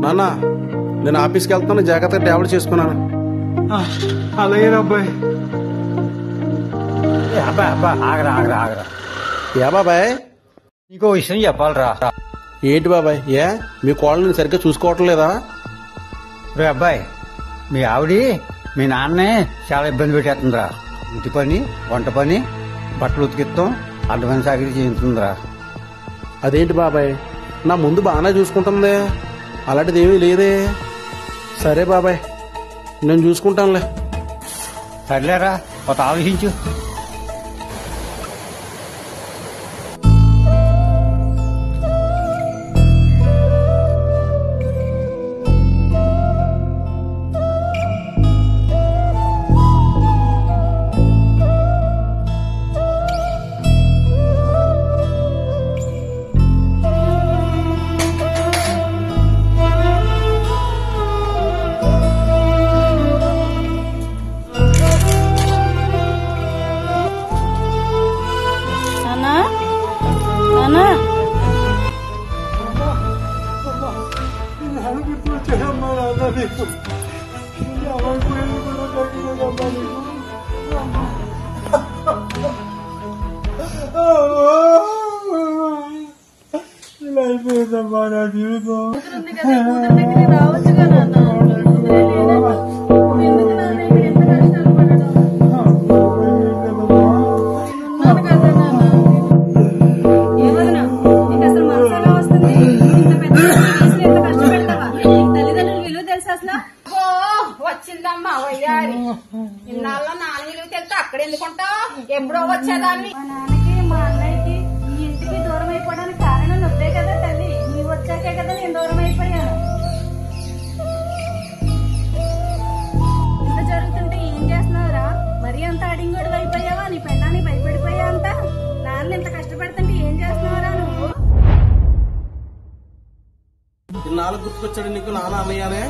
నాన్న నేను ఆఫీస్కి వెళ్తాను, జాగ్రత్తగా ట్యాబ్లెట్ చేసుకున్నాను. అలాగే అబ్బాయి. అబ్బాయి అబ్బా ఆగరా ఆగరా ఆగరా. ఏ బాబాయ్? నీకో విషయం చెప్పాలరా. ఏంటి బాబాయ్? ఏ మీ కోళ్ళని సరిగ్గా చూసుకోవటం లేదా? రే అబ్బాయి, మీ ఆవిడి మీ నాన్నే చాలా ఇబ్బంది పెట్టేస్తుందిరా. ఇంటి పని, వంట పని, బట్టలు ఉతికిస్తాం, అడ్డమైన సాగిరి చేయించుందిరా. అదేంటి బాబాయ్, నా ముందు బాగానే చూసుకుంటుంది, అలాంటిది ఏమీ లేదే. సరే బాబాయ్, నేను చూసుకుంటానులే. సర్లేరా, కొత్త ఆలోచించు. అయిపోయిందమ్మా నా జీవితం. వచ్చిందమ్మా వయ్యారి. ఇన్నాళ్ళు నాన్న విలువ తెలితే అక్కడ ఎందుకుంటావు? ఎప్పుడో వచ్చేదాన్ని. మా నాన్నకి మా అన్నయ్యకి ఈ ఇంటికి దూరం అయిపోవడానికి కారణం నువ్వే కదా తల్లి. నీవు వచ్చాకే కదా నేను దూరం అయిపోయాను. ఇంత జరుగుతుంటే ఏం చేస్తున్నావురా? మరీ అంత అడింగోడు అయిపోయావా? నీ పెళ్ళాన్ని భయపడిపోయా అంత. నాన్న ఇంత కష్టపడుతుంటే ఏం చేస్తున్నావురా నువ్వు? ఇన్నాళ్ళు గుర్తుకొచ్చాడు నీకు నాన్న అన్నయ్యనే.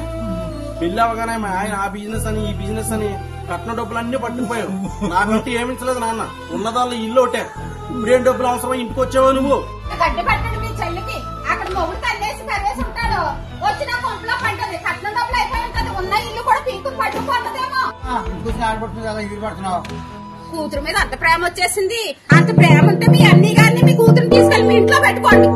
పెళ్లి అవగానే మా ఆయన ఆ బిజినెస్ అని ఈ బిజినెస్ అని కట్టిన డబ్బులన్నీ పట్టుకుపోయావు. నాకంటే ఏమించలేదు నాన్న, ఉన్నదాల్లో ఇల్లు ఒకటే. ఇప్పుడేం డబ్బులు అవసరమా? ఇంటికి వచ్చావా నువ్వు? గడ్డి పట్టండి మీ చెల్లికి. అక్కడ మొగుడు తల్లేసి కరివేసి ఉంటాడు. వచ్చిన కొంపలో పంటది. కట్నం డబ్బులు అయిపోయి ఉంటది. ఉన్న ఇల్లు కూడా పీకుని పట్టుకుపోతుందేమో. కూతురు మీద అంత ప్రేమ వచ్చేసింది. అంత ప్రేమ ఉంటే మీ అన్ని గారిని మీ కూతురు తీసుకెళ్లి మీ ఇంట్లో పెట్టుకోండి.